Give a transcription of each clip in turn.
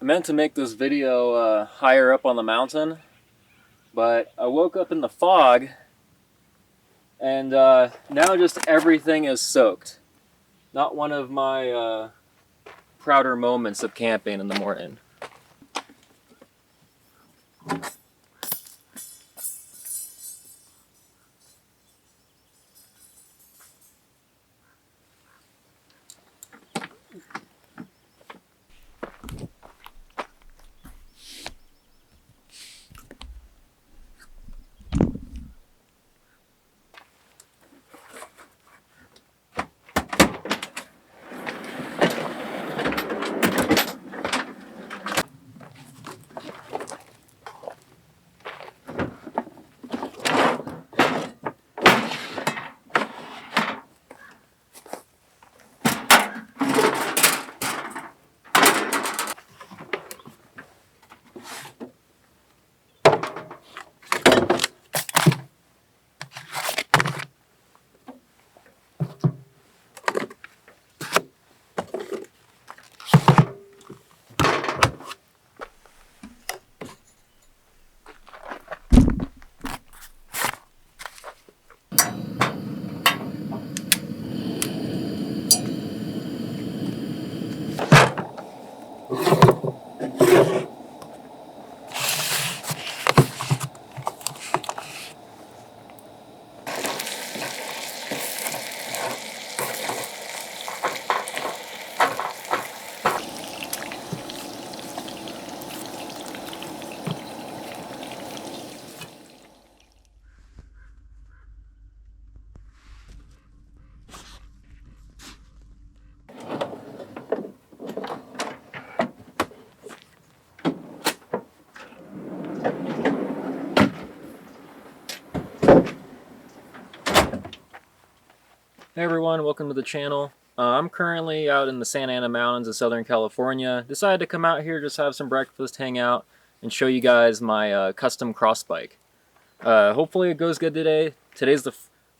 I meant to make this video higher up on the mountain, but I woke up in the fog and now just everything is soaked. Not one of my prouder moments of camping in the morning. Hey everyone, welcome to the channel. I'm currently out in the Santa Ana Mountains of Southern California. Decided to come out here, just have some breakfast, hang out, and show you guys my custom cross bike. Hopefully it goes good today. Today's the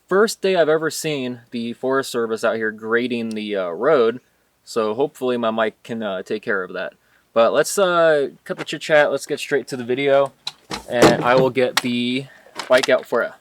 first day I've ever seen the Forest Service out here grading the road, so hopefully my mic can take care of that. But let's cut the chit chat, let's get straight to the video, and I will get the bike out for you.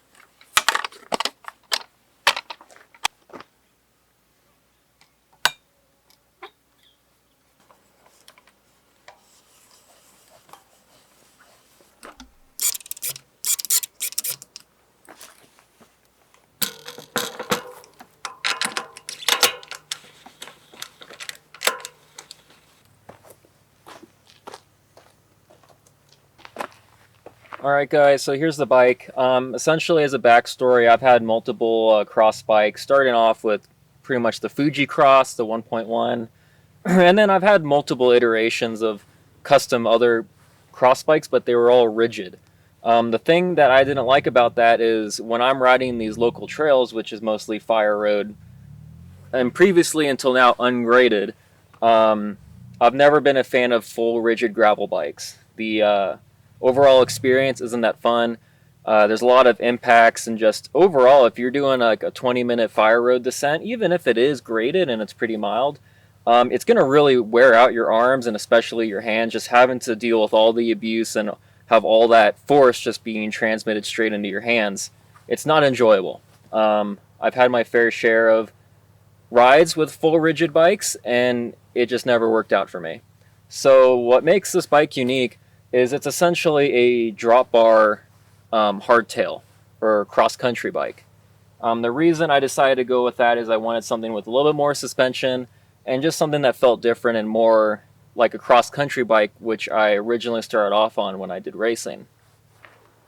Alright guys, so here's the bike. Essentially as a backstory, I've had multiple cross bikes, starting off with pretty much the Fuji Cross, the 1.1, and then I've had multiple iterations of custom other cross bikes, but they were all rigid. The thing that I didn't like about that is when I'm riding these local trails, which is mostly fire road, and previously until now ungraded, I've never been a fan of full rigid gravel bikes. The overall experience isn't that fun. There's a lot of impacts, and just overall, if you're doing like a 20-minute fire road descent, even if it is graded and it's pretty mild, it's going to really wear out your arms and especially your hands, just having to deal with all the abuse and have all that force just being transmitted straight into your hands. It's not enjoyable. I've had my fair share of rides with full rigid bikes, and it just never worked out for me. So what makes this bike unique is it's essentially a drop bar hardtail or cross-country bike. The reason I decided to go with that is I wanted something with a little bit more suspension and just something that felt different and more like a cross-country bike, which I originally started off on when I did racing.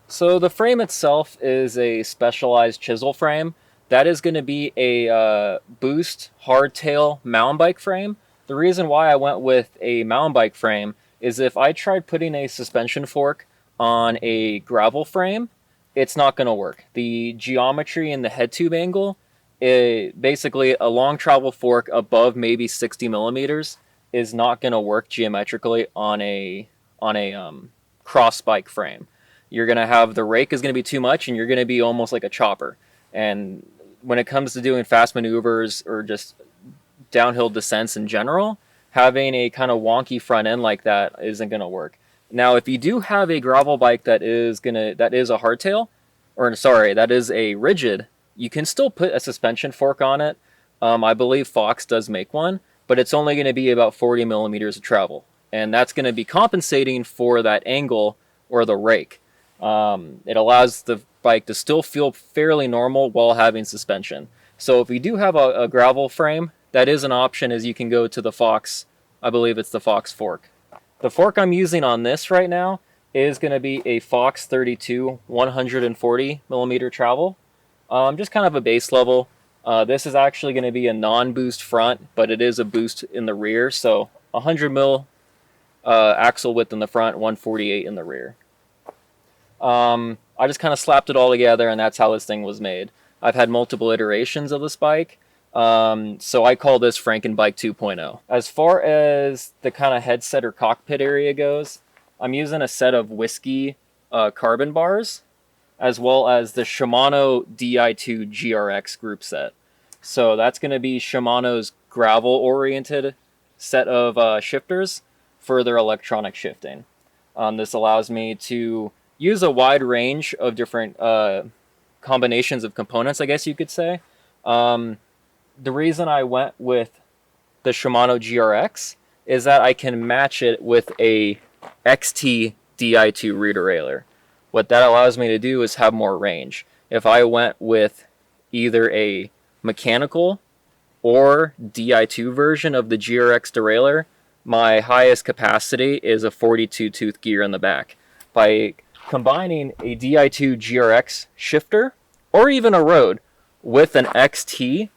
So the frame itself is a specialized Chisel frame. That is going to be a boost hardtail mountain bike frame. The reason why I went with a mountain bike frame is if I tried putting a suspension fork on a gravel frame, it's not going to work. The geometry and the head tube angle, basically a long travel fork above maybe 60 millimeters is not going to work geometrically on a cross bike frame. You're going to have the rake is going to be too much, and you're going to be almost like a chopper. And when it comes to doing fast maneuvers or just downhill descents in general, having a kind of wonky front end like that isn't going to work. Now, if you do have a gravel bike that is a hardtail, or sorry, that is a rigid, you can still put a suspension fork on it. I believe Fox does make one, but it's only going to be about 40 millimeters of travel. And that's going to be compensating for that angle or the rake. It allows the bike to still feel fairly normal while having suspension. So if you do have a gravel frame, that is an option, as you can go to the Fox, I believe it's the Fox fork. The fork I'm using on this right now is going to be a Fox 32 140 millimeter travel. Just kind of a base level. This is actually going to be a non-boost front, but it is a boost in the rear. So 100 mil axle width in the front, 148 in the rear. I just kind of slapped it all together, and that's how this thing was made. I've had multiple iterations of this bike, so I call this Frankenbike 2.0. As far as the kind of headset or cockpit area goes, I'm using a set of Whiskey carbon bars, as well as the Shimano Di2 GRX group set. So that's going to be Shimano's gravel-oriented set of shifters for their electronic shifting. This allows me to use a wide range of different combinations of components, I guess you could say. The reason I went with the Shimano GRX is that I can match it with a XT Di2 rear derailleur. What that allows me to do is have more range. If I went with either a mechanical or Di2 version of the GRX derailleur, my highest capacity is a 42 tooth gear in the back. By combining a Di2 GRX shifter or even a road with an XT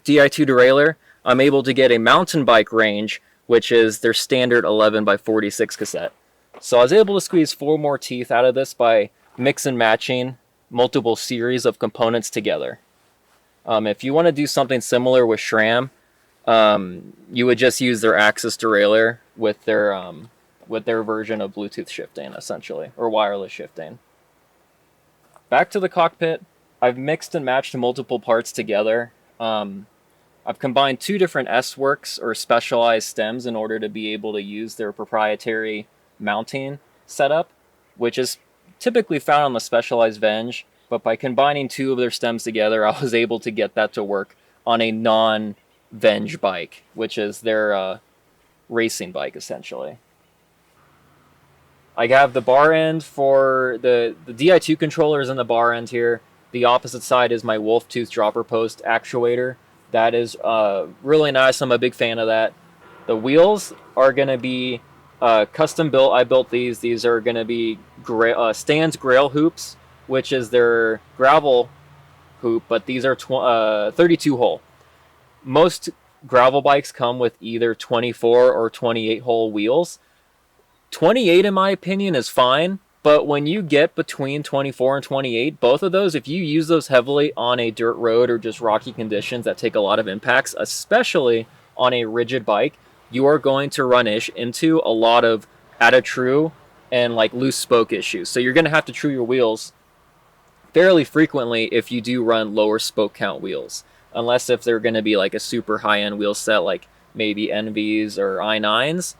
Di2 derailleur, I'm able to get a mountain bike range, which is their standard 11x46 cassette. So I was able to squeeze 4 more teeth out of this by mix and matching multiple series of components together. If you want to do something similar with SRAM, you would just use their Axis derailleur with their version of Bluetooth shifting, essentially, or wireless shifting. Back to the cockpit, I've mixed and matched multiple parts together. I've combined 2 different S-Works or specialized stems in order to be able to use their proprietary mounting setup, which is typically found on the specialized Venge, but by combining 2 of their stems together, I was able to get that to work on a non-Venge bike, which is their racing bike, essentially. I have the bar end for the Di2 controllers in the bar end here. The opposite side is my WolfTooth dropper post actuator. That is really nice. I'm a big fan of that. The wheels are going to be custom built. I built these. These are going to be Stan's Grail hoops, which is their gravel hoop, but these are 32 hole. Most gravel bikes come with either 24 or 28 hole wheels. 28, in my opinion, is fine, but when you get between 24 and 28, both of those, if you use those heavily on a dirt road or just rocky conditions that take a lot of impacts, especially on a rigid bike, you are going to run into a lot of out-of-true and like loose spoke issues. So you're going to have to true your wheels fairly frequently if you do run lower spoke count wheels, unless if they're going to be like a super high-end wheel set like maybe NVs or i9s.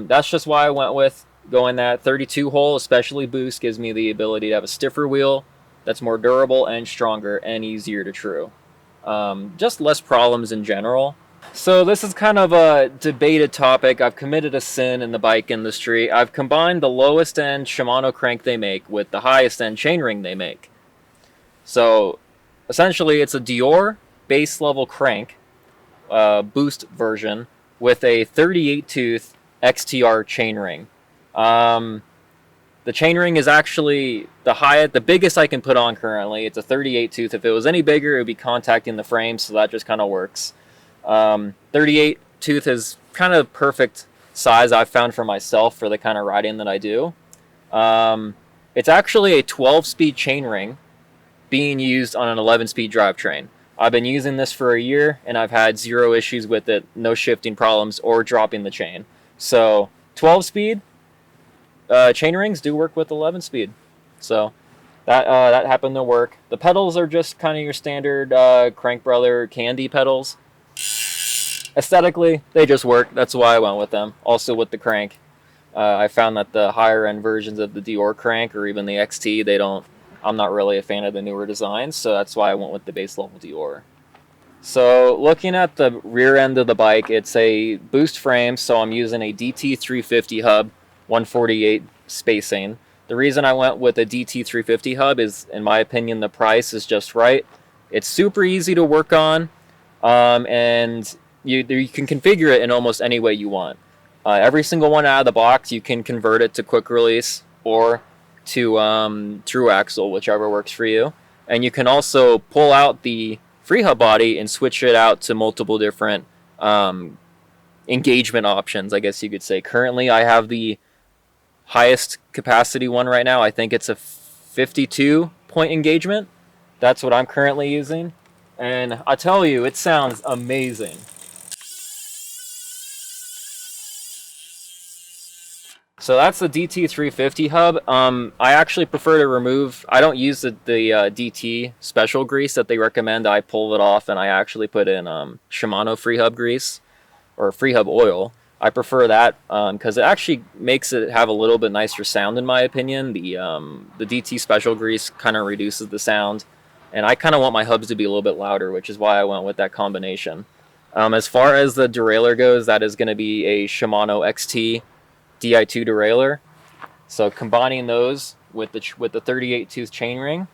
That's just why I went with going that 32 hole, especially boost, gives me the ability to have a stiffer wheel that's more durable and stronger and easier to true. Just less problems in general. So this is kind of a debated topic. I've committed a sin in the bike industry. I've combined the lowest end Shimano crank they make with the highest end chainring they make. So essentially it's a Derailleur base level crank boost version with a 38 tooth XTR chainring. The chainring is actually the biggest I can put on currently. It's a 38 tooth. If it was any bigger, it would be contacting the frame, so that just kind of works. 38 tooth is kind of perfect size I've found for myself for the kind of riding that I do. It's actually a 12-speed chainring being used on an 11-speed drivetrain. I've been using this for a year, and I've had 0 issues with it, no shifting problems or dropping the chain. So 12-speed chain rings do work with 11-speed. So that happened to work. The pedals are just kind of your standard Crankbrother candy pedals. aesthetically, they just work. That's why I went with them. Also with the crank, I found that the higher end versions of the Dior crank or even the XT, they don't. I'm not really a fan of the newer designs, so that's why I went with the base level Dior. So looking at the rear end of the bike, it's a boost frame, so I'm using a DT350 hub, 148 spacing. The reason I went with a DT350 hub is, in my opinion, the price is just right. It's super easy to work on, and you can configure it in almost any way you want. Every single one out of the box, you can convert it to quick release or to true axle, whichever works for you. And you can also pull out the free hub body and switch it out to multiple different engagement options, I guess you could say. Currently, I have the highest capacity one right now. I think it's a 52 point engagement. That's what I'm currently using. And I tell you, it sounds amazing. So that's the DT350 hub. I actually prefer to remove, I don't use the DT special grease that they recommend. I pull it off and I actually put in Shimano free hub grease or free hub oil. I prefer that because it actually makes it have a little bit nicer sound in my opinion. The DT special grease kind of reduces the sound, and I kind of want my hubs to be a little bit louder, which is why I went with that combination. As far as the derailleur goes, that is going to be a Shimano XT Di2 Derailleur. So combining those with the 38 tooth chainring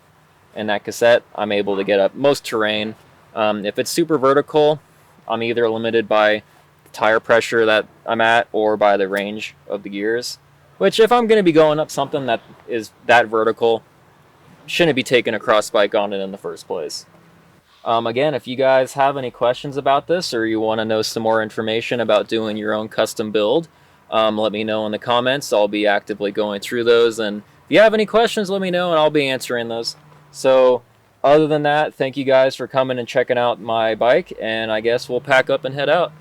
and that cassette, I'm able to get up most terrain. If it's super vertical, I'm either limited by the tire pressure that I'm at or by the range of the gears. Which, if I'm going to be going up something that is that vertical, shouldn't be taking a cross bike on it in the first place. Again, if you guys have any questions about this or you want to know some more information about doing your own custom build, let me know in the comments. I'll be actively going through those, and if you have any questions, let me know and I'll be answering those. So other than that, thank you guys for coming and checking out my bike, and I guess we'll pack up and head out.